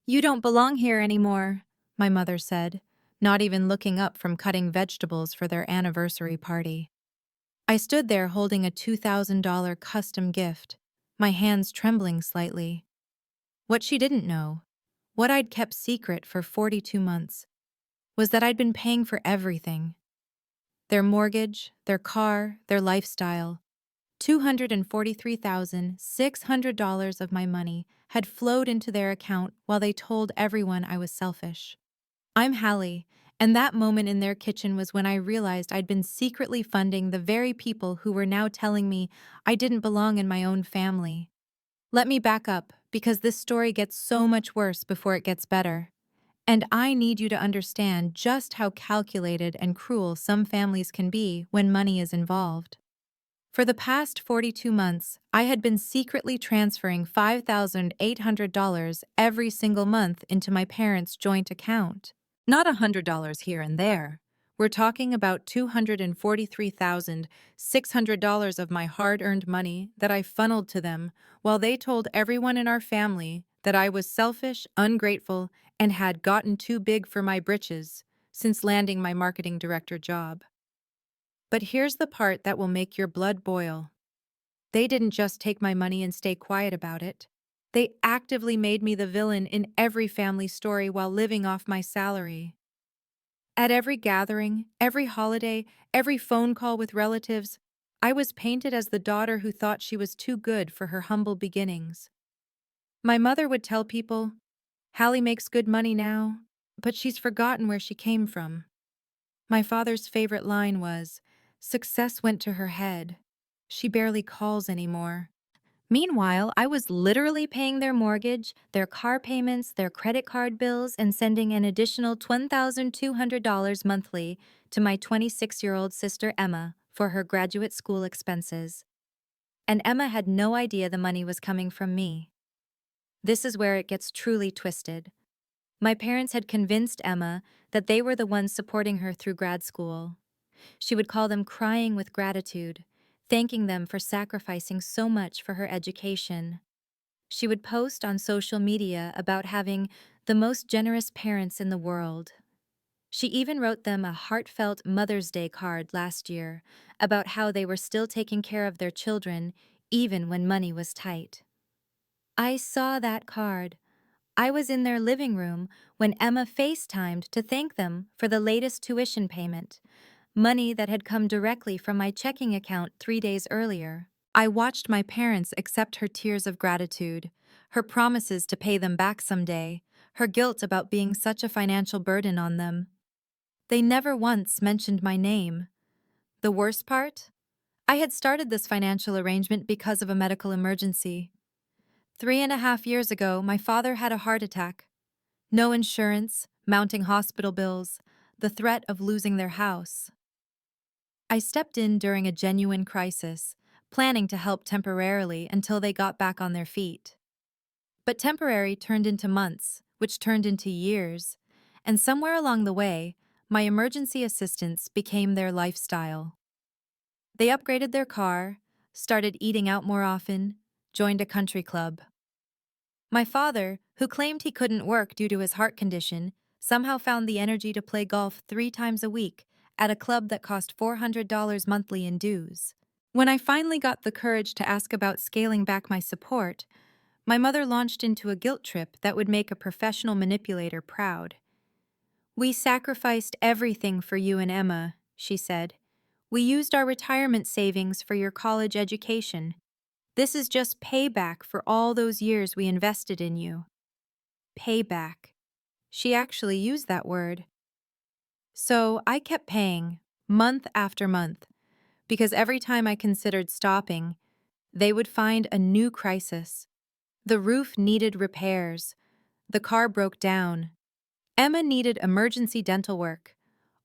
"You don't belong here anymore," my mother said, not even looking up from cutting vegetables for their anniversary party. I stood there holding a $2,000 custom gift, my hands trembling slightly. What she didn't know, what I'd kept secret for 42 months, was that I'd been paying for everything. Their mortgage, their car, their lifestyle. $243,600 of my money had flowed into their account while they told everyone I was selfish. I'm Hallie, and that moment in their kitchen was when I realized I'd been secretly funding the very people who were now telling me I didn't belong in my own family. Let me back up, because this story gets so much worse before it gets better. And I need you to understand just how calculated and cruel some families can be when money is involved. For the past 42 months, I had been secretly transferring $5,800 every single month into my parents' joint account. Not $100 here and there. We're talking about $243,600 of my hard-earned money that I funneled to them while they told everyone in our family that I was selfish, ungrateful, and had gotten too big for my britches since landing my marketing director job. But here's the part that will make your blood boil. They didn't just take my money and stay quiet about it. They actively made me the villain in every family story while living off my salary. At every gathering, every holiday, every phone call with relatives, I was painted as the daughter who thought she was too good for her humble beginnings. My mother would tell people, "Hallie makes good money now, but she's forgotten where she came from." My father's favorite line was, "Success went to her head. She barely calls anymore." Meanwhile, I was literally paying their mortgage, their car payments, their credit card bills, and sending an additional $1,200 monthly to my 26-year-old sister Emma for her graduate school expenses. And Emma had no idea the money was coming from me. This is where it gets truly twisted. My parents had convinced Emma that they were the ones supporting her through grad school. She would call them crying with gratitude, thanking them for sacrificing so much for her education. She would post on social media about having the most generous parents in the world. She even wrote them a heartfelt Mother's Day card last year about how they were still taking care of their children even when money was tight. I saw that card. I was in their living room when Emma FaceTimed to thank them for the latest tuition payment, money that had come directly from my checking account 3 days earlier. I watched my parents accept her tears of gratitude, her promises to pay them back someday, her guilt about being such a financial burden on them. They never once mentioned my name. The worst part? I had started this financial arrangement because of a medical emergency. 3.5 years ago, my father had a heart attack. No insurance, mounting hospital bills, the threat of losing their house. I stepped in during a genuine crisis, planning to help temporarily until they got back on their feet. But temporary turned into months, which turned into years, and somewhere along the way, my emergency assistance became their lifestyle. They upgraded their car, started eating out more often, joined a country club. My father, who claimed he couldn't work due to his heart condition, somehow found the energy to play golf 3 times a week at a club that cost $400 monthly in dues. When I finally got the courage to ask about scaling back my support, my mother launched into a guilt trip that would make a professional manipulator proud. "We sacrificed everything for you and Emma," she said. "We used our retirement savings for your college education. This is just payback for all those years we invested in you." Payback. She actually used that word. So I kept paying, month after month, because every time I considered stopping, they would find a new crisis. The roof needed repairs. The car broke down. Emma needed emergency dental work.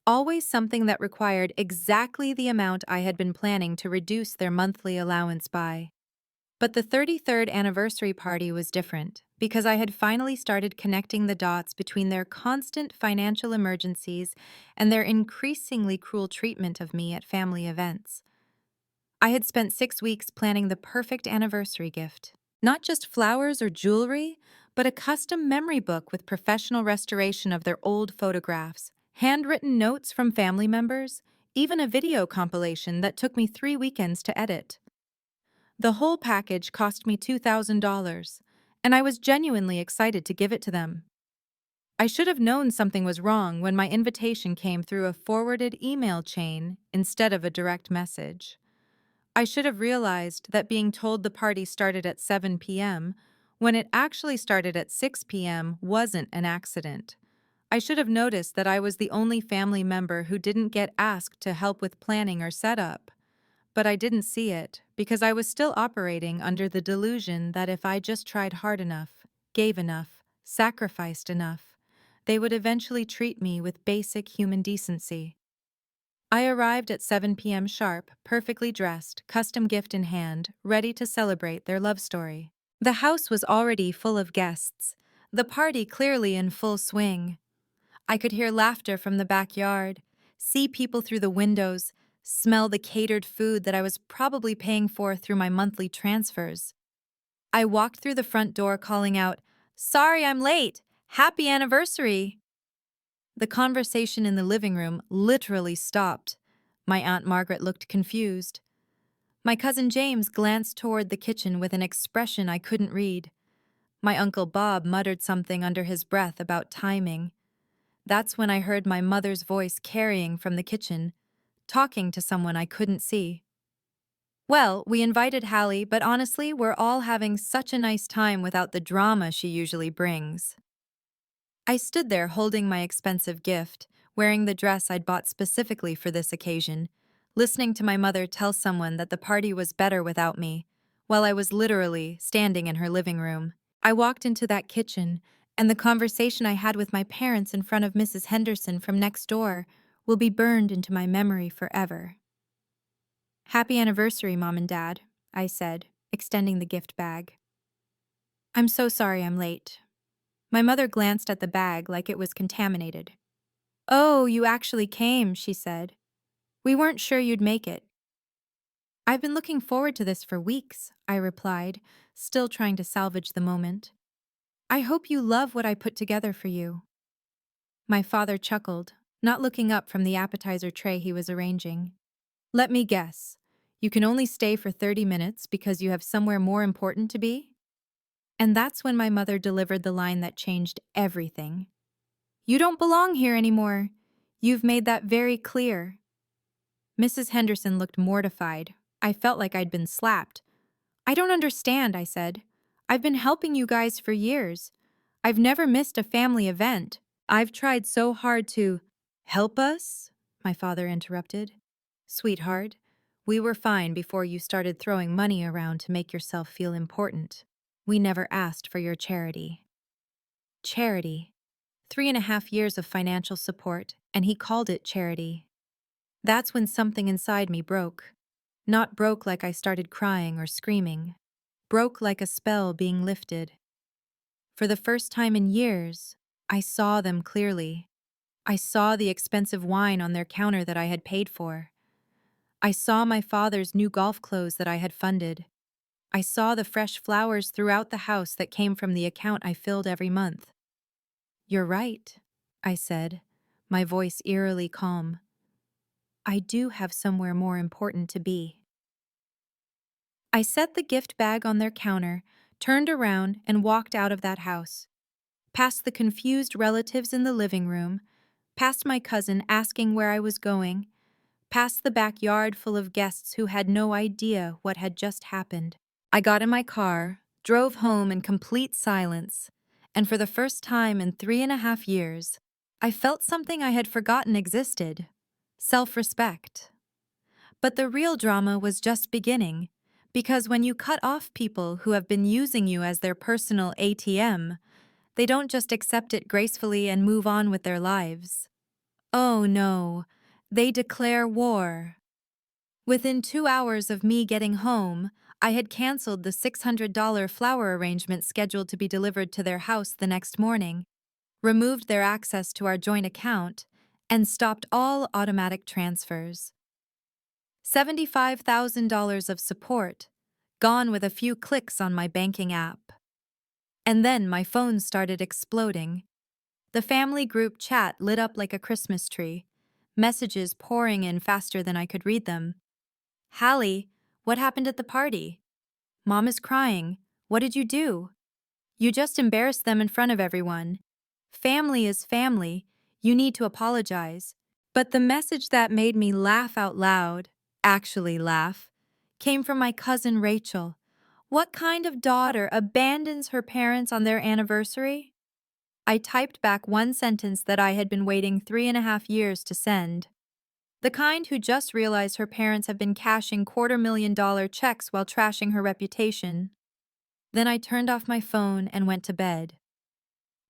Always something that required exactly the amount I had been planning to reduce their monthly allowance by. But the 33rd anniversary party was different, because I had finally started connecting the dots between their constant financial emergencies and their increasingly cruel treatment of me at family events. I had spent 6 weeks planning the perfect anniversary gift. Not just flowers or jewelry, but a custom memory book with professional restoration of their old photographs, handwritten notes from family members, even a video compilation that took me 3 weekends to edit. The whole package cost me $2,000, and I was genuinely excited to give it to them. I should have known something was wrong when my invitation came through a forwarded email chain instead of a direct message. I should have realized that being told the party started at 7 p.m. when it actually started at 6 p.m. wasn't an accident. I should have noticed that I was the only family member who didn't get asked to help with planning or setup. But I didn't see it because I was still operating under the delusion that if I just tried hard enough, gave enough, sacrificed enough, they would eventually treat me with basic human decency. I arrived at 7 p.m. sharp, perfectly dressed, custom gift in hand, ready to celebrate their love story. The house was already full of guests, the party clearly in full swing. I could hear laughter from the backyard, see people through the windows, smell the catered food that I was probably paying for through my monthly transfers. I walked through the front door calling out, "Sorry I'm late! Happy anniversary!" The conversation in the living room literally stopped. My Aunt Margaret looked confused. My cousin James glanced toward the kitchen with an expression I couldn't read. My Uncle Bob muttered something under his breath about timing. That's when I heard my mother's voice carrying from the kitchen, talking to someone I couldn't see. "Well, we invited Hallie, but honestly, we're all having such a nice time without the drama she usually brings." I stood there holding my expensive gift, wearing the dress I'd bought specifically for this occasion, listening to my mother tell someone that the party was better without me, while I was literally standing in her living room. I walked into that kitchen, and the conversation I had with my parents in front of Mrs. Henderson from next door will be burned into my memory forever. "Happy anniversary, Mom and Dad," I said, extending the gift bag. "I'm so sorry I'm late." My mother glanced at the bag like it was contaminated. "Oh, you actually came," she said. "We weren't sure you'd make it." "I've been looking forward to this for weeks," I replied, still trying to salvage the moment. "I hope you love what I put together for you." My father chuckled, not looking up from the appetizer tray he was arranging. "Let me guess. You can only stay for 30 minutes because you have somewhere more important to be?" And that's when my mother delivered the line that changed everything. "You don't belong here anymore. You've made that very clear." Mrs. Henderson looked mortified. I felt like I'd been slapped. "I don't understand," I said. "I've been helping you guys for years. I've never missed a family event. I've tried so hard to—" "Help us?" my father interrupted. "Sweetheart, we were fine before you started throwing money around to make yourself feel important. We never asked for your charity." Charity. 3.5 years of financial support, and he called it charity. That's when something inside me broke. Not broke like I started crying or screaming. Broke like a spell being lifted. For the first time in years, I saw them clearly. I saw the expensive wine on their counter that I had paid for. I saw my father's new golf clothes that I had funded. I saw the fresh flowers throughout the house that came from the account I filled every month. "You're right," I said, my voice eerily calm. "I do have somewhere more important to be." I set the gift bag on their counter, turned around, and walked out of that house. Past the confused relatives in the living room, past my cousin asking where I was going, past the backyard full of guests who had no idea what had just happened. I got in my car, drove home in complete silence, and for the first time in 3.5 years, I felt something I had forgotten existed: self-respect. But the real drama was just beginning, because when you cut off people who have been using you as their personal ATM, they don't just accept it gracefully and move on with their lives. Oh no, they declare war. Within 2 hours of me getting home, I had canceled the $600 flower arrangement scheduled to be delivered to their house the next morning, removed their access to our joint account, and stopped all automatic transfers. $75,000 of support, gone with a few clicks on my banking app. And then my phone started exploding. The family group chat lit up like a Christmas tree, messages pouring in faster than I could read them. Hallie, what happened at the party? Mom is crying. What did you do? You just embarrassed them in front of everyone. Family is family. You need to apologize. But the message that made me laugh out loud, actually laugh, came from my cousin Rachel. What kind of daughter abandons her parents on their anniversary? I typed back one sentence that I had been waiting 3.5 years to send. The kind who just realized her parents have been cashing $250,000 checks while trashing her reputation. Then I turned off my phone and went to bed.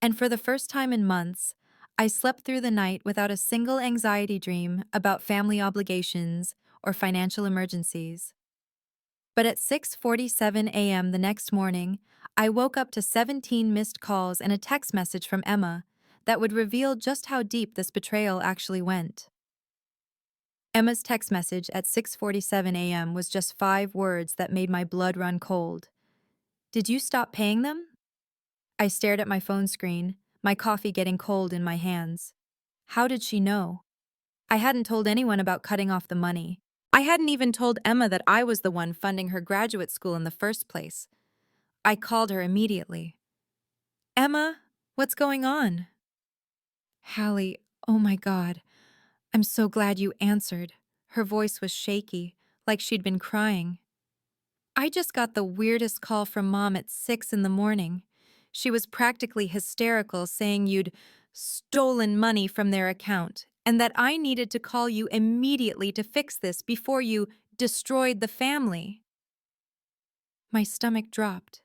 And for the first time in months, I slept through the night without a single anxiety dream about family obligations or financial emergencies. But at 6:47 a.m. the next morning, I woke up to 17 missed calls and a text message from Emma that would reveal just how deep this betrayal actually went. Emma's text message at 6:47 a.m. was just 5 words that made my blood run cold. Did you stop paying them? I stared at my phone screen, my coffee getting cold in my hands. How did she know? I hadn't told anyone about cutting off the money. I hadn't even told Emma that I was the one funding her graduate school in the first place. I called her immediately. Emma, what's going on? Hallie, oh my God. I'm so glad you answered. Her voice was shaky, like she'd been crying. I just got the weirdest call from Mom at 6 in the morning. She was practically hysterical, saying you'd stolen money from their account and that I needed to call you immediately to fix this before you destroyed the family. My stomach dropped.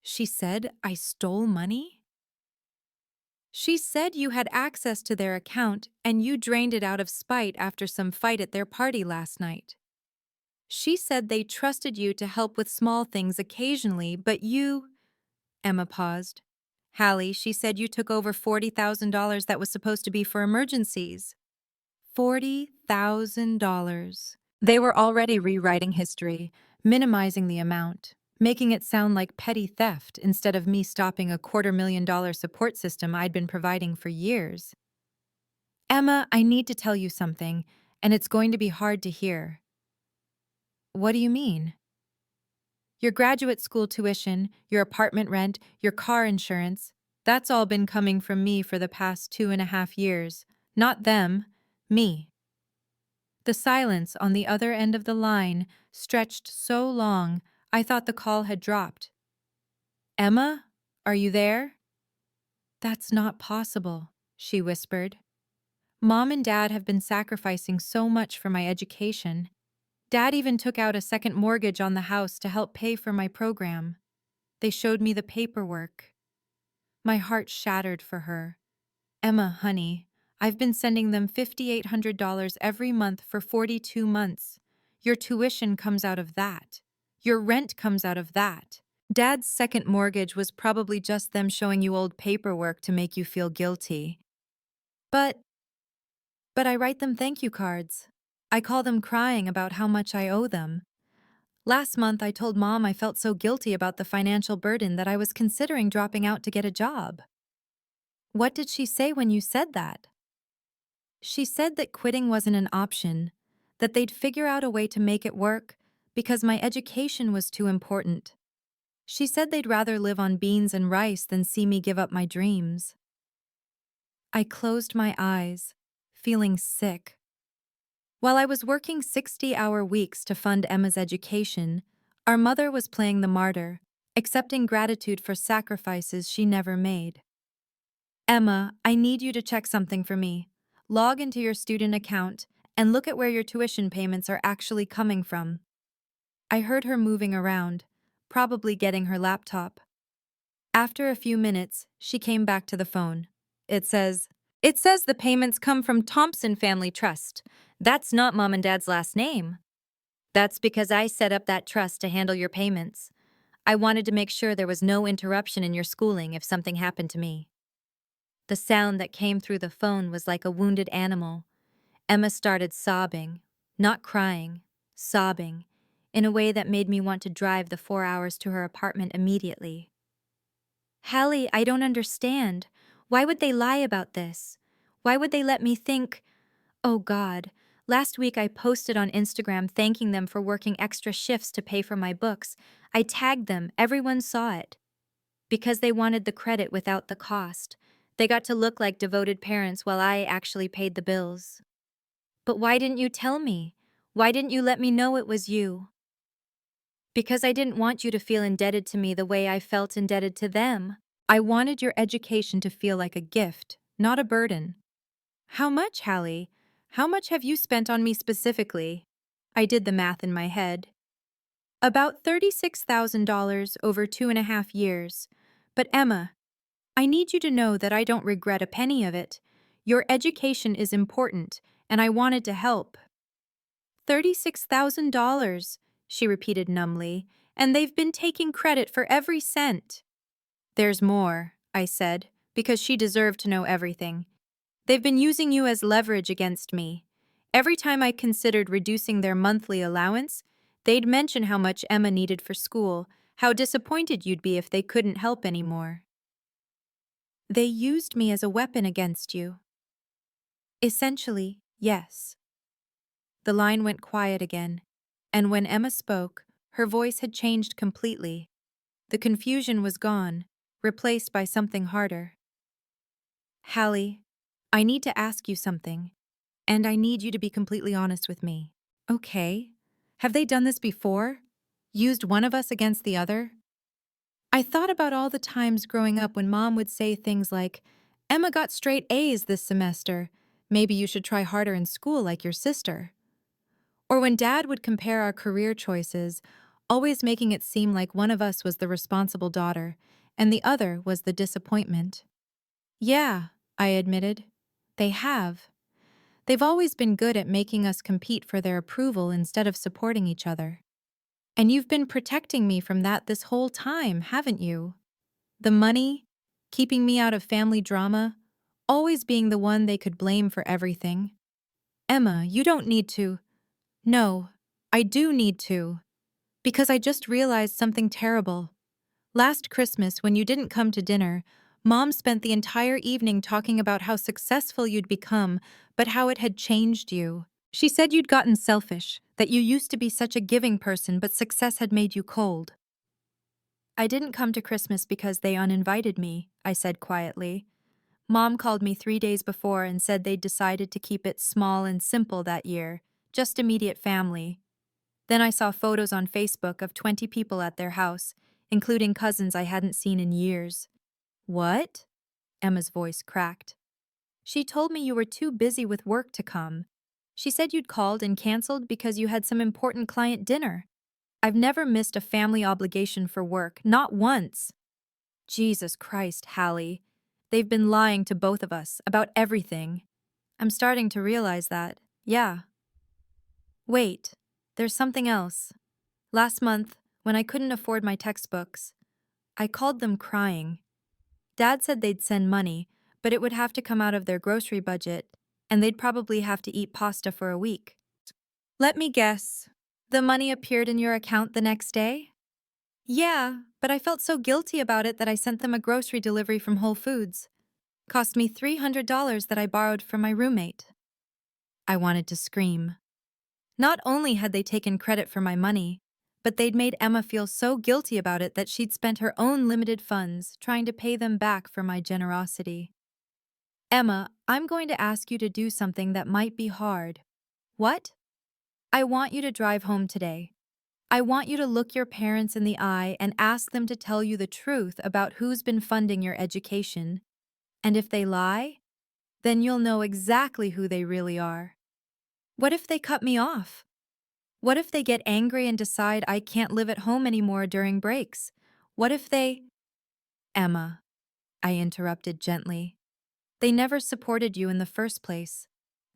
She said I stole money? She said you had access to their account and you drained it out of spite after some fight at their party last night. She said they trusted you to help with small things occasionally, but you... Emma paused. Hallie, she said you took over $40,000 that was supposed to be for emergencies. $40,000. They were already rewriting history, minimizing the amount, making it sound like petty theft instead of me stopping a $250,000 support system I'd been providing for years. Emma, I need to tell you something, and it's going to be hard to hear. What do you mean? Your graduate school tuition, your apartment rent, your car insurance, that's all been coming from me for the past 2.5 years. Not them, me. The silence on the other end of the line stretched so long, I thought the call had dropped. Emma, are you there? That's not possible, she whispered. Mom and Dad have been sacrificing so much for my education. Dad even took out a second mortgage on the house to help pay for my program. They showed me the paperwork. My heart shattered for her. Emma, honey, I've been sending them $5,800 every month for 42 months. Your tuition comes out of that. Your rent comes out of that. Dad's second mortgage was probably just them showing you old paperwork to make you feel guilty. But I write them thank you cards. I call them crying about how much I owe them. Last month, I told Mom I felt so guilty about the financial burden that I was considering dropping out to get a job. What did she say when you said that? She said that quitting wasn't an option, that they'd figure out a way to make it work because my education was too important. She said they'd rather live on beans and rice than see me give up my dreams. I closed my eyes, feeling sick. While I was working 60-hour weeks to fund Emma's education, our mother was playing the martyr, accepting gratitude for sacrifices she never made. Emma, I need you to check something for me. Log into your student account and look at where your tuition payments are actually coming from. I heard her moving around, probably getting her laptop. After a few minutes, she came back to the phone. It says the payments come from Thompson Family Trust. That's not Mom and Dad's last name. That's because I set up that trust to handle your payments. I wanted to make sure there was no interruption in your schooling if something happened to me. The sound that came through the phone was like a wounded animal. Emma started sobbing, not crying, sobbing, in a way that made me want to drive the 4 hours to her apartment immediately. Hallie, I don't understand. Why would they lie about this? Why would they let me think? Oh God. Last week I posted on Instagram thanking them for working extra shifts to pay for my books. I tagged them, everyone saw it. Because they wanted the credit without the cost. They got to look like devoted parents while I actually paid the bills. But why didn't you tell me? Why didn't you let me know it was you? Because I didn't want you to feel indebted to me the way I felt indebted to them. I wanted your education to feel like a gift, not a burden. How much, Hallie? How much have you spent on me specifically? I did the math in my head. About $36,000 over 2.5 years. But Emma, I need you to know that I don't regret a penny of it. Your education is important, and I wanted to help. $36,000, she repeated numbly, and they've been taking credit for every cent. There's more, I said, because she deserved to know everything. They've been using you as leverage against me. Every time I considered reducing their monthly allowance, they'd mention how much Emma needed for school, how disappointed you'd be if they couldn't help anymore. They used me as a weapon against you. Essentially, yes. The line went quiet again, and when Emma spoke, her voice had changed completely. The confusion was gone, replaced by something harder. Hallie, I need to ask you something, and I need you to be completely honest with me. Okay. Have they done this before? Used one of us against the other? I thought about all the times growing up when Mom would say things like, Emma got straight A's this semester. Maybe you should try harder in school like your sister. Or when Dad would compare our career choices, always making it seem like one of us was the responsible daughter and the other was the disappointment. Yeah, I admitted. They have. They've always been good at making us compete for their approval instead of supporting each other. And you've been protecting me from that this whole time, haven't you? The money, keeping me out of family drama, always being the one they could blame for everything. Emma, you don't need to. No, I do need to. Because I just realized something terrible. Last Christmas, when you didn't come to dinner, Mom spent the entire evening talking about how successful you'd become, but how it had changed you. She said you'd gotten selfish, that you used to be such a giving person, but success had made you cold. I didn't come to Christmas because they uninvited me, I said quietly. Mom called me 3 days before and said they'd decided to keep it small and simple that year, just immediate family. Then I saw photos on Facebook of 20 people at their house, including cousins I hadn't seen in years. What? Emma's voice cracked. She told me you were too busy with work to come. She said you'd called and canceled because you had some important client dinner. I've never missed a family obligation for work, not once. Jesus Christ, Hallie. They've been lying to both of us about everything. I'm starting to realize that, yeah. Wait, there's something else. Last month, when I couldn't afford my textbooks, I called them crying. Dad said they'd send money, but it would have to come out of their grocery budget, and they'd probably have to eat pasta for a week. Let me guess. The money appeared in your account the next day? Yeah, but I felt so guilty about it that I sent them a grocery delivery from Whole Foods. Cost me $300 that I borrowed from my roommate. I wanted to scream. Not only had they taken credit for my money, but they'd made Emma feel so guilty about it that she'd spent her own limited funds trying to pay them back for my generosity. Emma, I'm going to ask you to do something that might be hard. What? I want you to drive home today. I want you to look your parents in the eye and ask them to tell you the truth about who's been funding your education. And if they lie, then you'll know exactly who they really are. What if they cut me off? What if they get angry and decide I can't live at home anymore during breaks? What if they… Emma, I interrupted gently. They never supported you in the first place.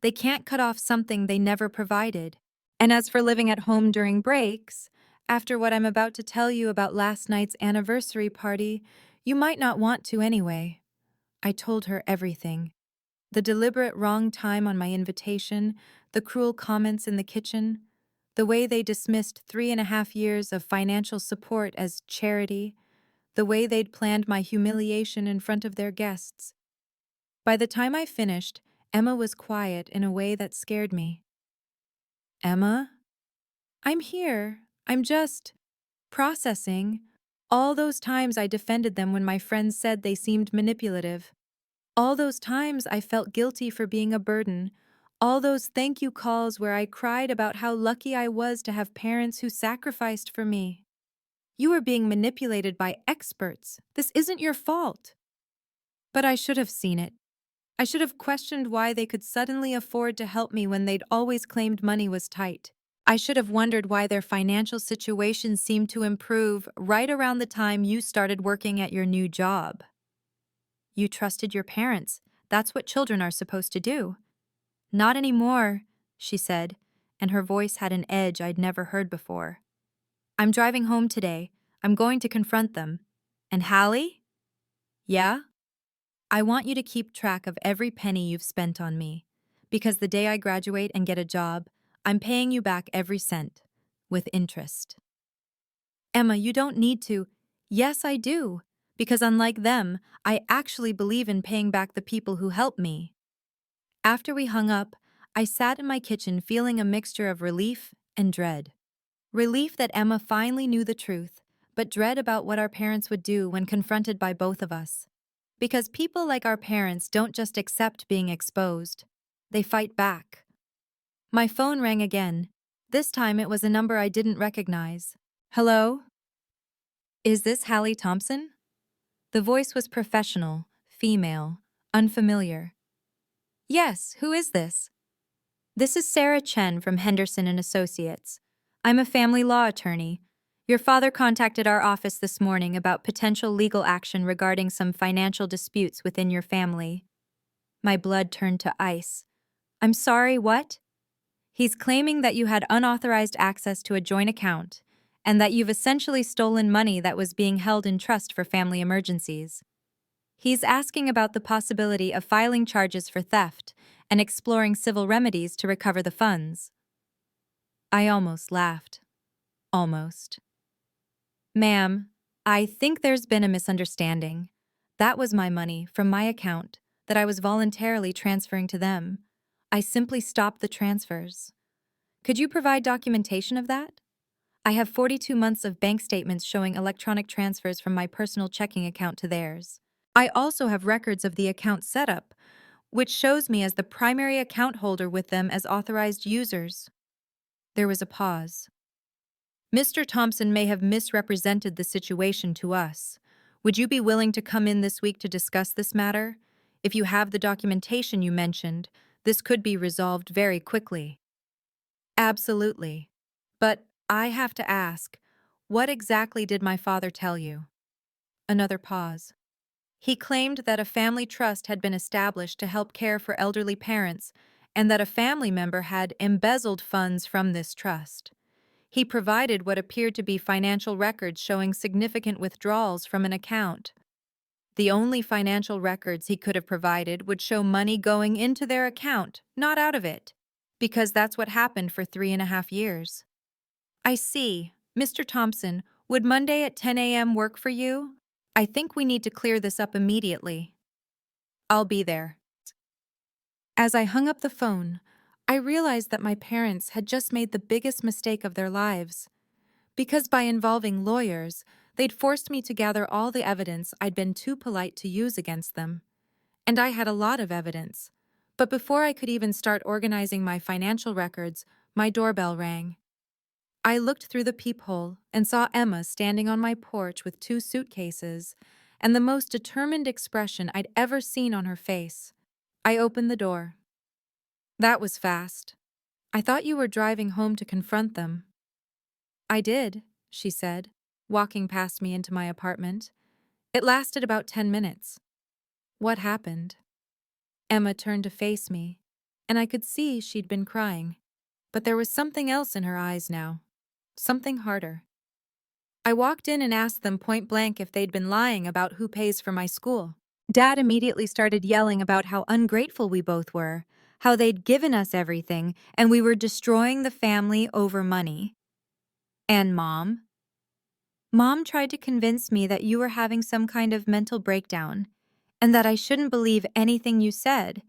They can't cut off something they never provided. And as for living at home during breaks, after what I'm about to tell you about last night's anniversary party, you might not want to anyway. I told her everything. The deliberate wrong time on my invitation, the cruel comments in the kitchen, the way they dismissed 3.5 years of financial support as charity, the way they'd planned my humiliation in front of their guests. By the time I finished, Emma was quiet in a way that scared me. Emma? I'm here. I'm just processing. All those times I defended them when my friends said they seemed manipulative. All those times I felt guilty for being a burden. All those thank you calls where I cried about how lucky I was to have parents who sacrificed for me. You are being manipulated by experts. This isn't your fault. But I should have seen it. I should have questioned why they could suddenly afford to help me when they'd always claimed money was tight. I should have wondered why their financial situation seemed to improve right around the time you started working at your new job. You trusted your parents. That's what children are supposed to do. Not anymore, she said, and her voice had an edge I'd never heard before. I'm driving home today. I'm going to confront them. And Hallie? Yeah? I want you to keep track of every penny you've spent on me, because the day I graduate and get a job, I'm paying you back every cent, with interest. Emma, you don't need to. Yes, I do, because unlike them, I actually believe in paying back the people who helped me. After we hung up, I sat in my kitchen feeling a mixture of relief and dread. Relief that Emma finally knew the truth, but dread about what our parents would do when confronted by both of us. Because people like our parents don't just accept being exposed, they fight back. My phone rang again. This time it was a number I didn't recognize. Hello? Is this Hallie Thompson? The voice was professional, female, unfamiliar. Yes, who is this? This is Sarah Chen from Henderson and Associates. I'm a family law attorney. Your father contacted our office this morning about potential legal action regarding some financial disputes within your family. My blood turned to ice. I'm sorry, what? He's claiming that you had unauthorized access to a joint account and that you've essentially stolen money that was being held in trust for family emergencies. He's asking about the possibility of filing charges for theft and exploring civil remedies to recover the funds. I almost laughed. Almost. Ma'am, I think there's been a misunderstanding. That was my money from my account that I was voluntarily transferring to them. I simply stopped the transfers. Could you provide documentation of that? I have 42 months of bank statements showing electronic transfers from my personal checking account to theirs. I also have records of the account setup, which shows me as the primary account holder with them as authorized users. There was a pause. Mr. Thompson may have misrepresented the situation to us. Would you be willing to come in this week to discuss this matter? If you have the documentation you mentioned, this could be resolved very quickly. Absolutely. But I have to ask, what exactly did my father tell you? Another pause. He claimed that a family trust had been established to help care for elderly parents and that a family member had embezzled funds from this trust. He provided what appeared to be financial records showing significant withdrawals from an account. The only financial records he could have provided would show money going into their account, not out of it, because that's what happened for 3.5 years. I see. Mr. Thompson, would Monday at 10 a.m. work for you? I think we need to clear this up immediately. I'll be there. As I hung up the phone, I realized that my parents had just made the biggest mistake of their lives. Because by involving lawyers, they'd forced me to gather all the evidence I'd been too polite to use against them. And I had a lot of evidence. But before I could even start organizing my financial records, my doorbell rang. I looked through the peephole and saw Emma standing on my porch with 2 suitcases and the most determined expression I'd ever seen on her face. I opened the door. That was fast. I thought you were driving home to confront them. I did, she said, walking past me into my apartment. It lasted about 10 minutes. What happened? Emma turned to face me, and I could see she'd been crying. But there was something else in her eyes now. Something harder. I walked in and asked them point blank if they'd been lying about who pays for my school. Dad immediately started yelling about how ungrateful we both were, how they'd given us everything, and we were destroying the family over money. And Mom? Mom tried to convince me that you were having some kind of mental breakdown and that I shouldn't believe anything you said.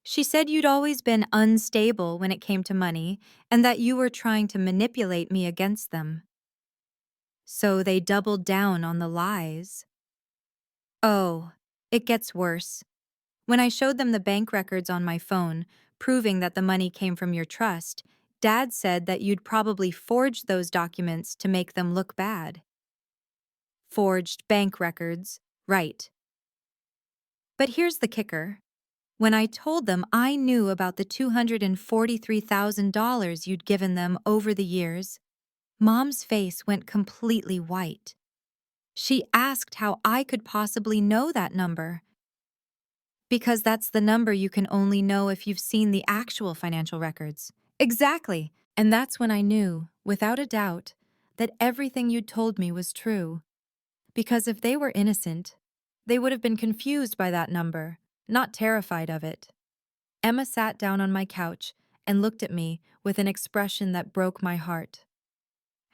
She said you'd always been unstable when it came to money and that you were trying to manipulate me against them. So they doubled down on the lies. Oh, it gets worse. When I showed them the bank records on my phone, proving that the money came from your trust, Dad said that you'd probably forged those documents to make them look bad. Forged bank records, right. But here's the kicker. When I told them I knew about the $243,000 you'd given them over the years, Mom's face went completely white. She asked how I could possibly know that number. Because that's the number you can only know if you've seen the actual financial records. Exactly. And that's when I knew, without a doubt, that everything you'd told me was true. Because if they were innocent, they would have been confused by that number, not terrified of it. Emma sat down on my couch and looked at me with an expression that broke my heart.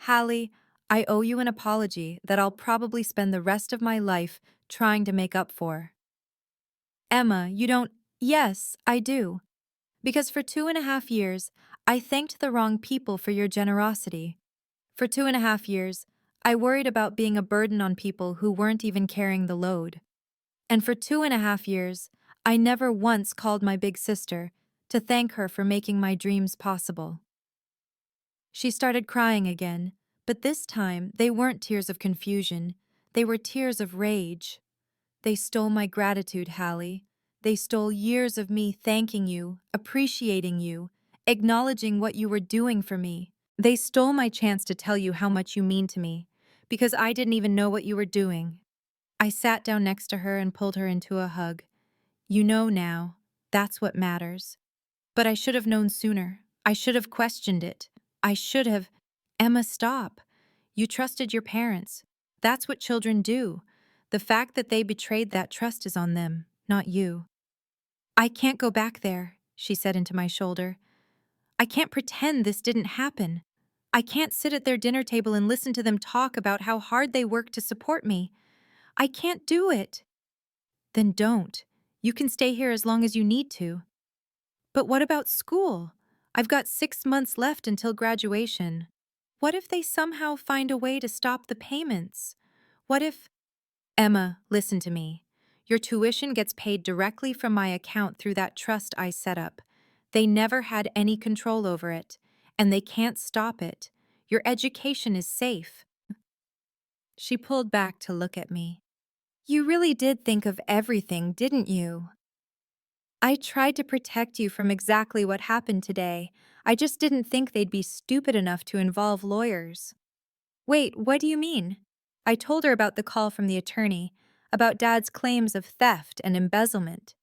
Hallie, I owe you an apology that I'll probably spend the rest of my life trying to make up for. Emma, you don't. Yes, I do. Because for 2.5 years, I thanked the wrong people for your generosity. For 2.5 years, I worried about being a burden on people who weren't even carrying the load. And for 2.5 years, I never once called my big sister to thank her for making my dreams possible. She started crying again, but this time they weren't tears of confusion. They were tears of rage. They stole my gratitude, Hallie. They stole years of me thanking you, appreciating you, acknowledging what you were doing for me. They stole my chance to tell you how much you mean to me, because I didn't even know what you were doing. I sat down next to her and pulled her into a hug. You know now, that's what matters. But I should have known sooner. I should have questioned it. I should have. Emma, stop. You trusted your parents. That's what children do. The fact that they betrayed that trust is on them, not you. I can't go back there, she said into my shoulder. I can't pretend this didn't happen. I can't sit at their dinner table and listen to them talk about how hard they work to support me. I can't do it. Then don't. You can stay here as long as you need to. But what about school? I've got 6 months left until graduation. What if they somehow find a way to stop the payments? What if... Emma, listen to me. Your tuition gets paid directly from my account through that trust I set up. They never had any control over it, and they can't stop it. Your education is safe. She pulled back to look at me. You really did think of everything, didn't you? I tried to protect you from exactly what happened today. I just didn't think they'd be stupid enough to involve lawyers. Wait, what do you mean? I told her about the call from the attorney, about Dad's claims of theft and embezzlement.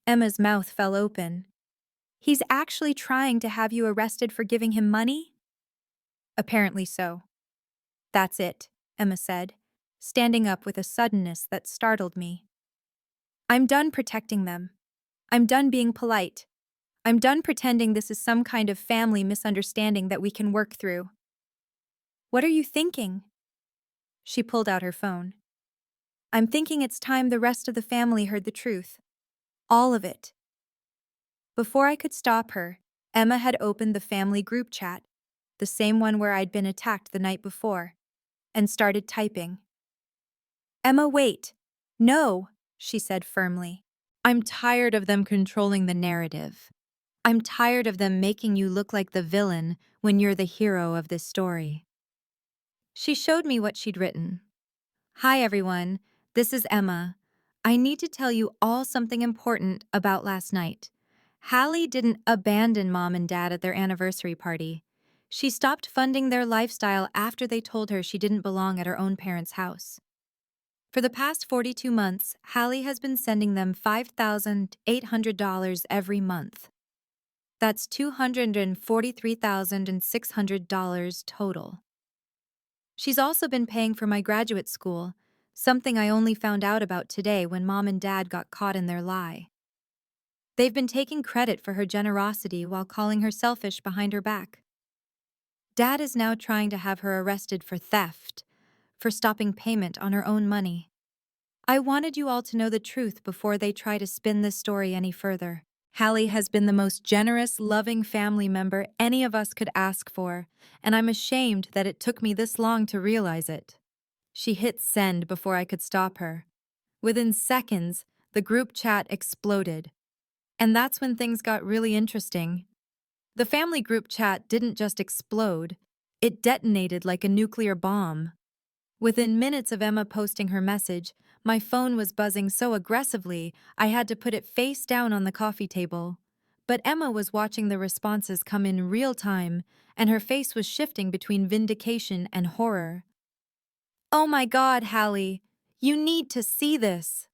Emma's mouth fell open. He's actually trying to have you arrested for giving him money? Apparently so. That's it, Emma said, standing up with a suddenness that startled me. I'm done protecting them. I'm done being polite. I'm done pretending this is some kind of family misunderstanding that we can work through. What are you thinking? She pulled out her phone. I'm thinking it's time the rest of the family heard the truth. All of it. Before I could stop her, Emma had opened the family group chat, the same one where I'd been attacked the night before, and started typing. Emma, wait. No, she said firmly. I'm tired of them controlling the narrative. I'm tired of them making you look like the villain when you're the hero of this story. She showed me what she'd written. Hi everyone, this is Emma. I need to tell you all something important about last night. Hallie didn't abandon Mom and Dad at their anniversary party. She stopped funding their lifestyle after they told her she didn't belong at her own parents' house. For the past 42 months, Hallie has been sending them $5,800 every month. That's $243,600 total. She's also been paying for my graduate school, something I only found out about today when Mom and Dad got caught in their lie. They've been taking credit for her generosity while calling her selfish behind her back. Dad is now trying to have her arrested for theft, for stopping payment on her own money. I wanted you all to know the truth before they try to spin this story any further. Hallie has been the most generous, loving family member any of us could ask for, and I'm ashamed that it took me this long to realize it. She hit send before I could stop her. Within seconds, the group chat exploded. And that's when things got really interesting. The family group chat didn't just explode, it detonated like a nuclear bomb. Within minutes of Emma posting her message, my phone was buzzing so aggressively I had to put it face down on the coffee table. But Emma was watching the responses come in real time, and her face was shifting between vindication and horror. "Oh my God, Hallie! You need to see this!"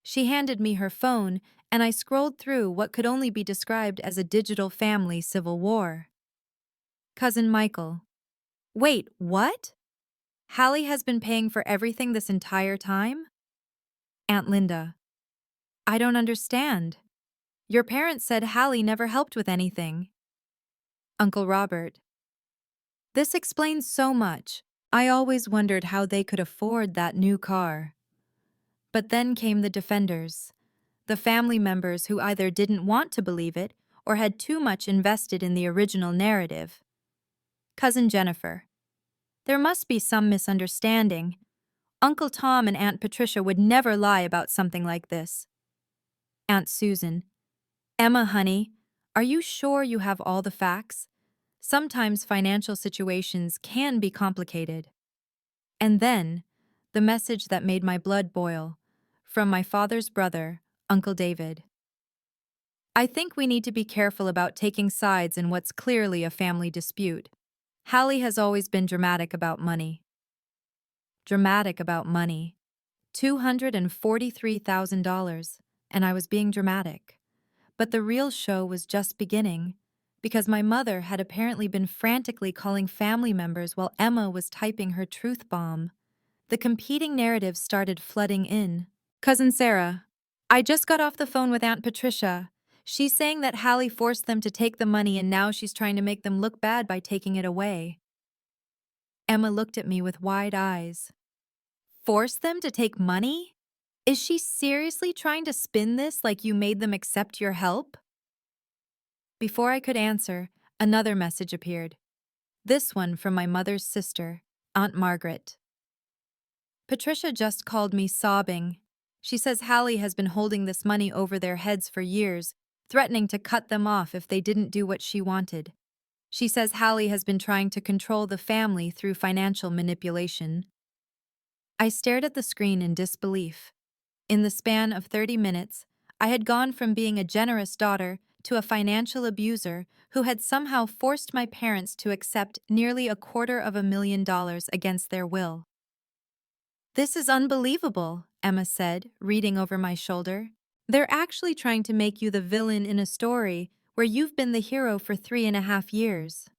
She handed me her phone, and I scrolled through what could only be described as a digital family civil war. Cousin Michael. Wait, what? Hallie has been paying for everything this entire time? Aunt Linda. I don't understand. Your parents said Hallie never helped with anything. Uncle Robert. This explains so much. I always wondered how they could afford that new car. But then came the defenders. The family members who either didn't want to believe it or had too much invested in the original narrative. Cousin Jennifer. There must be some misunderstanding. Uncle Tom and Aunt Patricia would never lie about something like this. Aunt Susan. Emma, honey, are you sure you have all the facts? Sometimes financial situations can be complicated. And then, the message that made my blood boil, from my father's brother, Uncle David. I think we need to be careful about taking sides in what's clearly a family dispute. Hallie has always been dramatic about money. Dramatic about money. $243,000, and I was being dramatic. But the real show was just beginning, because my mother had apparently been frantically calling family members while Emma was typing her truth bomb. The competing narratives started flooding in. Cousin Sarah, I just got off the phone with Aunt Patricia. She's saying that Hallie forced them to take the money and now she's trying to make them look bad by taking it away. Emma looked at me with wide eyes. Force them to take money? Is she seriously trying to spin this like you made them accept your help? Before I could answer, another message appeared. This one from my mother's sister, Aunt Margaret. Patricia just called me sobbing. She says Hallie has been holding this money over their heads for years, threatening to cut them off if they didn't do what she wanted. She says Hallie has been trying to control the family through financial manipulation. I stared at the screen in disbelief. In the span of 30 minutes, I had gone from being a generous daughter to a financial abuser who had somehow forced my parents to accept nearly $250,000 against their will. This is unbelievable, Emma said, reading over my shoulder. They're actually trying to make you the villain in a story where you've been the hero for 3.5 years.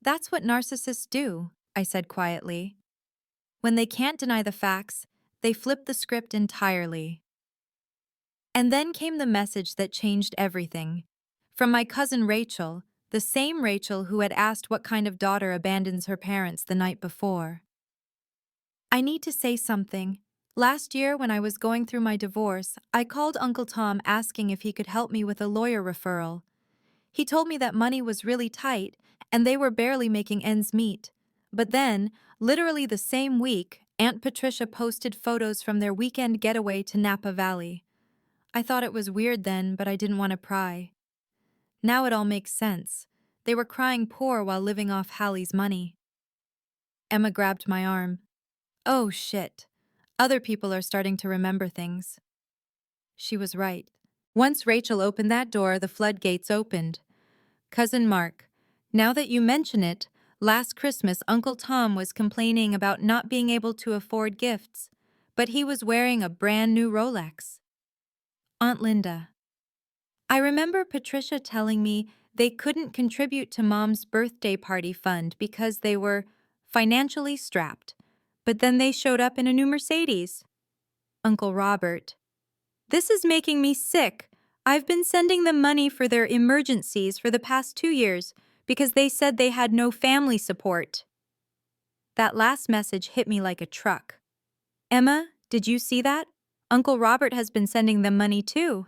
That's what narcissists do, I said quietly. When they can't deny the facts, they flip the script entirely. And then came the message that changed everything. From my cousin Rachel, the same Rachel who had asked what kind of daughter abandons her parents the night before. I need to say something. Last year, when I was going through my divorce, I called Uncle Tom asking if he could help me with a lawyer referral. He told me that money was really tight, and they were barely making ends meet. But then, literally the same week, Aunt Patricia posted photos from their weekend getaway to Napa Valley. I thought it was weird then, but I didn't want to pry. Now it all makes sense. They were crying poor while living off Hallie's money. Emma grabbed my arm. Oh, shit. Other people are starting to remember things. She was right. Once Rachel opened that door, the floodgates opened. Cousin Mark, now that you mention it, last Christmas Uncle Tom was complaining about not being able to afford gifts, but he was wearing a brand new Rolex. Aunt Linda. I remember Patricia telling me they couldn't contribute to Mom's birthday party fund because they were financially strapped, but then they showed up in a new Mercedes. Uncle Robert. This is making me sick. I've been sending them money for their emergencies for the past 2 years because they said they had no family support. That last message hit me like a truck. Emma, did you see that? Uncle Robert has been sending them money too.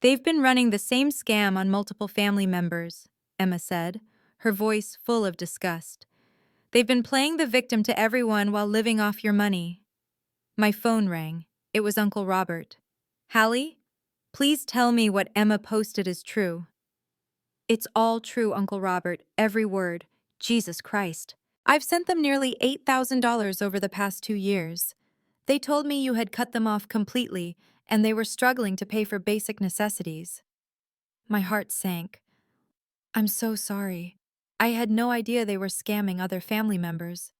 They've been running the same scam on multiple family members, Emma said, her voice full of disgust. They've been playing the victim to everyone while living off your money. My phone rang. It was Uncle Robert. Hallie, please tell me what Emma posted is true. It's all true, Uncle Robert, every word. Jesus Christ. I've sent them nearly $8,000 over the past 2 years. They told me you had cut them off completely, and they were struggling to pay for basic necessities. My heart sank. I'm so sorry. I had no idea they were scamming other family members.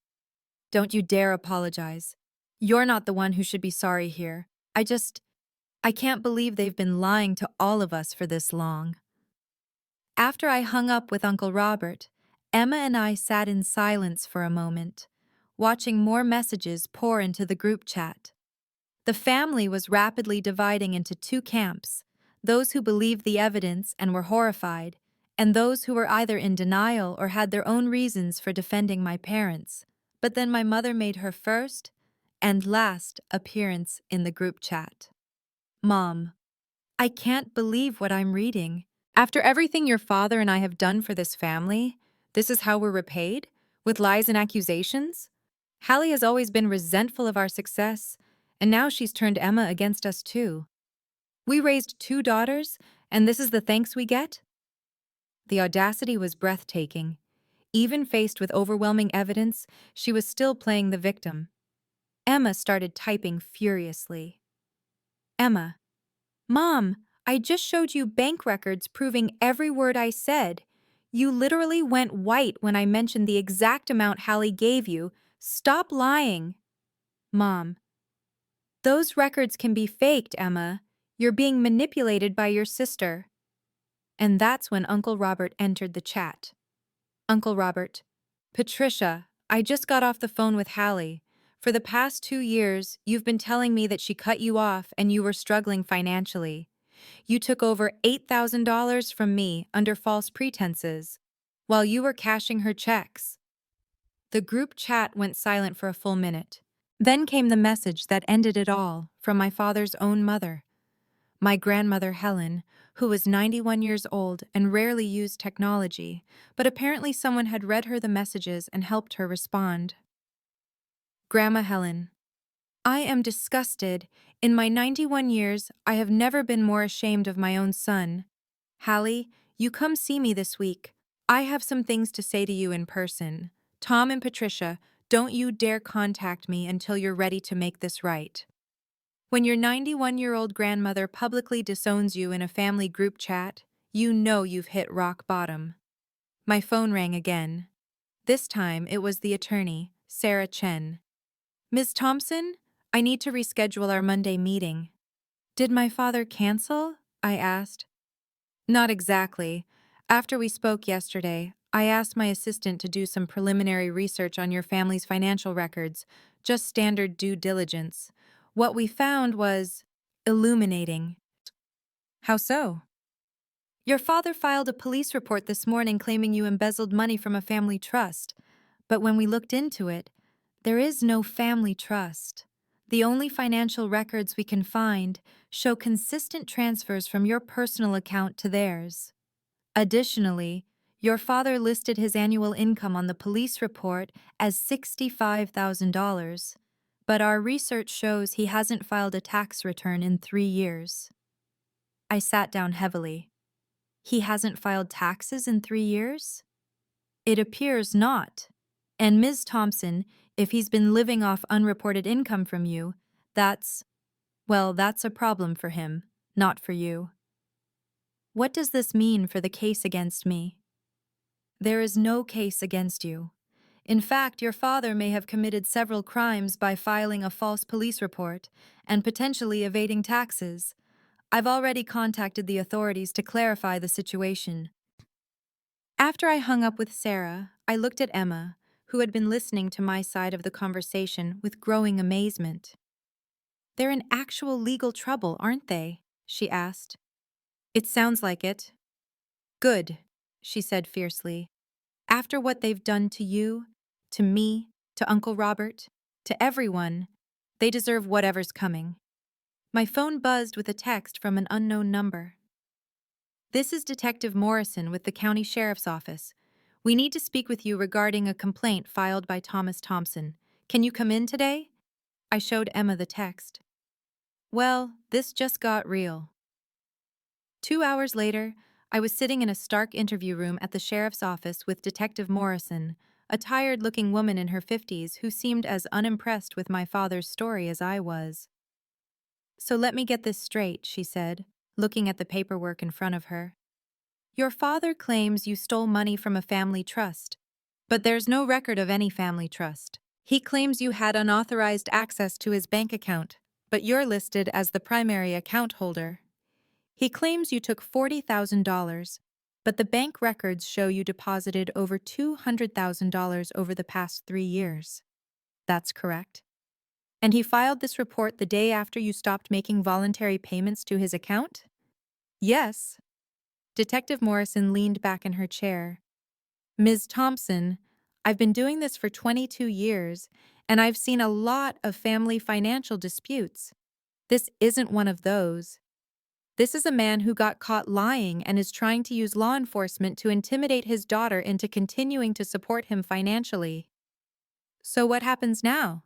Don't you dare apologize. You're not the one who should be sorry here. I can't believe they've been lying to all of us for this long. After I hung up with Uncle Robert, Emma and I sat in silence for a moment, watching more messages pour into the group chat. The family was rapidly dividing into two camps, those who believed the evidence and were horrified, and those who were either in denial or had their own reasons for defending my parents. But then my mother made her first and last appearance in the group chat. Mom, I can't believe what I'm reading. After everything your father and I have done for this family, this is how we're repaid? With lies and accusations? Hallie has always been resentful of our success, and now she's turned Emma against us too. We raised 2 daughters, and this is the thanks we get? The audacity was breathtaking. Even faced with overwhelming evidence, she was still playing the victim. Emma started typing furiously. Emma, Mom, I just showed you bank records proving every word I said. You literally went white when I mentioned the exact amount Hallie gave you. Stop lying. Mom, those records can be faked, Emma. You're being manipulated by your sister. And that's when Uncle Robert entered the chat. Uncle Robert, Patricia, I just got off the phone with Hallie. For the past 2 years, you've been telling me that she cut you off and you were struggling financially. You took over $8,000 from me under false pretenses, while you were cashing her checks. The group chat went silent for a full minute. Then came the message that ended it all from my father's own mother. My grandmother Helen, who was 91 years old and rarely used technology, but apparently someone had read her the messages and helped her respond. Grandma Helen, I am disgusted. In my 91 years, I have never been more ashamed of my own son. Hallie, you come see me this week. I have some things to say to you in person. Tom and Patricia, don't you dare contact me until you're ready to make this right. When your 91-year-old grandmother publicly disowns you in a family group chat, you know you've hit rock bottom. My phone rang again. This time it was the attorney, Sarah Chen. Ms. Thompson, I need to reschedule our Monday meeting. Did my father cancel? I asked. Not exactly. After we spoke yesterday, I asked my assistant to do some preliminary research on your family's financial records, just standard due diligence. What we found was illuminating. How so? Your father filed a police report this morning claiming you embezzled money from a family trust. But when we looked into it, there is no family trust. The only financial records we can find show consistent transfers from your personal account to theirs. Additionally, your father listed his annual income on the police report as $65,000, but our research shows he hasn't filed a tax return in 3 years. I sat down heavily. He hasn't filed taxes in 3 years? It appears not. And Ms. Thompson, if he's been living off unreported income from you, that's a problem for him, not for you. What does this mean for the case against me? There is no case against you. In fact, your father may have committed several crimes by filing a false police report and potentially evading taxes. I've already contacted the authorities to clarify the situation. After I hung up with Sarah, I looked at Emma, who had been listening to my side of the conversation with growing amazement. They're in actual legal trouble, aren't they? She asked. It sounds like it. Good, she said fiercely. After what they've done to you, to me, to Uncle Robert, to everyone. They deserve whatever's coming. My phone buzzed with a text from an unknown number. This is Detective Morrison with the County Sheriff's Office. We need to speak with you regarding a complaint filed by Thomas Thompson. Can you come in today? I showed Emma the text. Well, this just got real. 2 hours later, I was sitting in a stark interview room at the sheriff's office with Detective Morrison, a tired-looking woman in her 50s who seemed as unimpressed with my father's story as I was. So let me get this straight, she said, looking at the paperwork in front of her. Your father claims you stole money from a family trust, but there's no record of any family trust. He claims you had unauthorized access to his bank account, but you're listed as the primary account holder. He claims you took $40,000, but the bank records show you deposited over $200,000 over the past 3 years. That's correct. And he filed this report the day after you stopped making voluntary payments to his account? Yes. Detective Morrison leaned back in her chair. Ms. Thompson, I've been doing this for 22 years, and I've seen a lot of family financial disputes. This isn't one of those. This is a man who got caught lying and is trying to use law enforcement to intimidate his daughter into continuing to support him financially. So what happens now?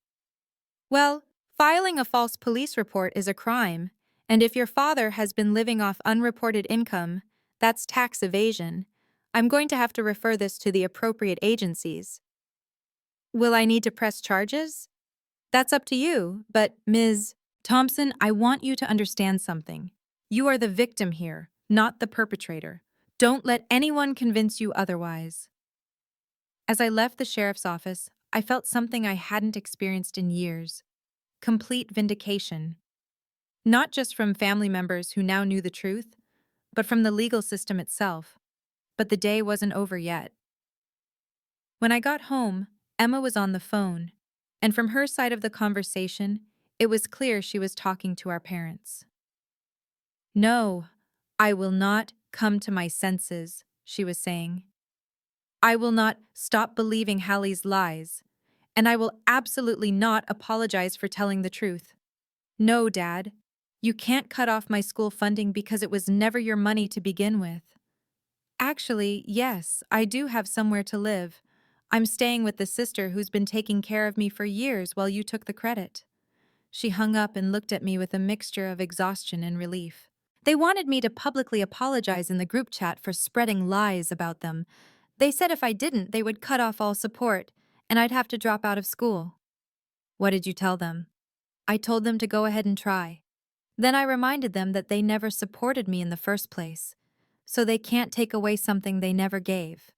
Well, filing a false police report is a crime, and if your father has been living off unreported income, that's tax evasion. I'm going to have to refer this to the appropriate agencies. Will I need to press charges? That's up to you, but Ms. Thompson, I want you to understand something. You are the victim here, not the perpetrator. Don't let anyone convince you otherwise. As I left the sheriff's office, I felt something I hadn't experienced in years. Complete vindication. Not just from family members who now knew the truth, but from the legal system itself. But the day wasn't over yet. When I got home, Emma was on the phone, and from her side of the conversation, it was clear she was talking to our parents. No, I will not come to my senses, she was saying. I will not stop believing Hallie's lies, and I will absolutely not apologize for telling the truth. No, Dad, you can't cut off my school funding because it was never your money to begin with. Actually, yes, I do have somewhere to live. I'm staying with the sister who's been taking care of me for years while you took the credit. She hung up and looked at me with a mixture of exhaustion and relief. They wanted me to publicly apologize in the group chat for spreading lies about them. They said if I didn't, they would cut off all support, and I'd have to drop out of school. What did you tell them? I told them to go ahead and try. Then I reminded them that they never supported me in the first place, so they can't take away something they never gave.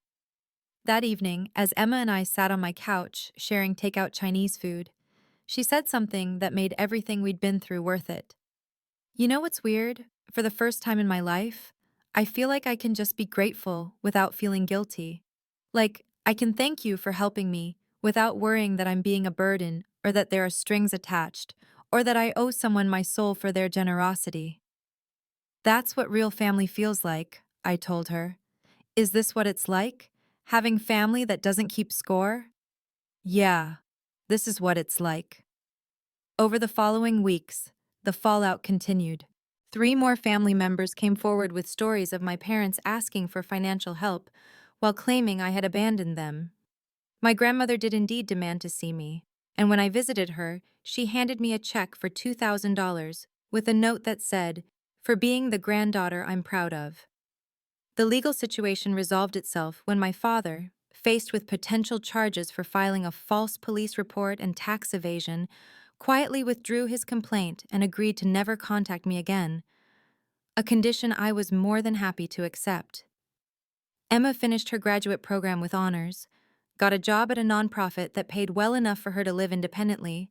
That evening, as Emma and I sat on my couch sharing takeout Chinese food, she said something that made everything we'd been through worth it. You know what's weird? For the first time in my life, I feel like I can just be grateful without feeling guilty. Like, I can thank you for helping me without worrying that I'm being a burden or that there are strings attached or that I owe someone my soul for their generosity. That's what real family feels like, I told her. Is this what it's like? Having family that doesn't keep score? Yeah, this is what it's like. Over the following weeks, the fallout continued. 3 more family members came forward with stories of my parents asking for financial help while claiming I had abandoned them. My grandmother did indeed demand to see me, and when I visited her, she handed me a check for $2,000 with a note that said, "For being the granddaughter I'm proud of." The legal situation resolved itself when my father, faced with potential charges for filing a false police report and tax evasion, quietly withdrew his complaint and agreed to never contact me again, a condition I was more than happy to accept. Emma finished her graduate program with honors, got a job at a nonprofit that paid well enough for her to live independently,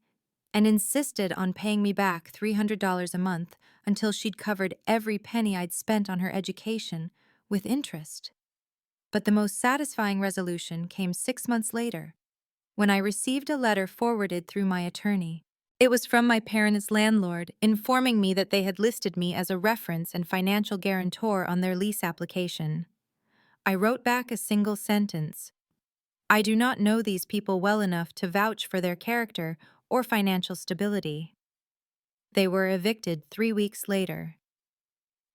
and insisted on paying me back $300 a month until she'd covered every penny I'd spent on her education, with interest. But the most satisfying resolution came 6 months later, when I received a letter forwarded through my attorney. It was from my parents' landlord, informing me that they had listed me as a reference and financial guarantor on their lease application. I wrote back a single sentence. I do not know these people well enough to vouch for their character or financial stability. They were evicted 3 weeks later.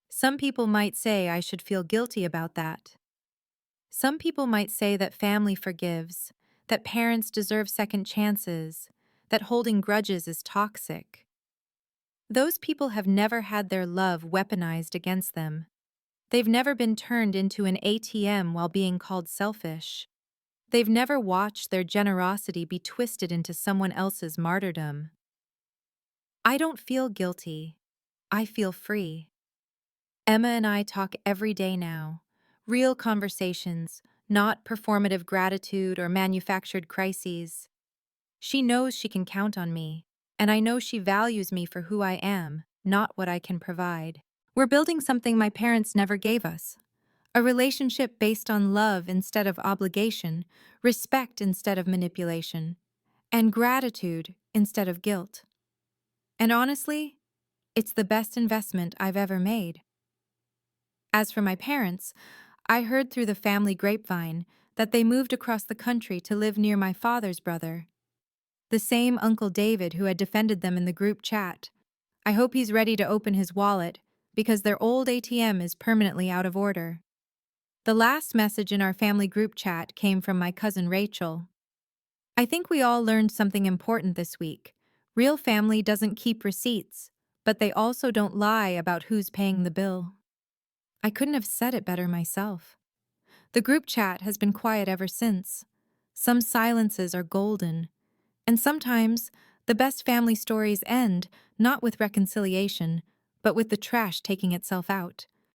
Some people might say I should feel guilty about that. Some people might say that family forgives, that parents deserve second chances, that holding grudges is toxic. Those people have never had their love weaponized against them. They've never been turned into an ATM while being called selfish. They've never watched their generosity be twisted into someone else's martyrdom. I don't feel guilty. I feel free. Emma and I talk every day now. Real conversations, not performative gratitude or manufactured crises. She knows she can count on me, and I know she values me for who I am, not what I can provide. We're building something my parents never gave us. A relationship based on love instead of obligation, respect instead of manipulation, and gratitude instead of guilt. And honestly, it's the best investment I've ever made. As for my parents, I heard through the family grapevine that they moved across the country to live near my father's brother, the same Uncle David who had defended them in the group chat. I hope he's ready to open his wallet, because their old ATM is permanently out of order. The last message in our family group chat came from my cousin Rachel. I think we all learned something important this week. Real family doesn't keep receipts, but they also don't lie about who's paying the bill. I couldn't have said it better myself. The group chat has been quiet ever since. Some silences are golden, and sometimes the best family stories end not with reconciliation, but with the trash taking itself out.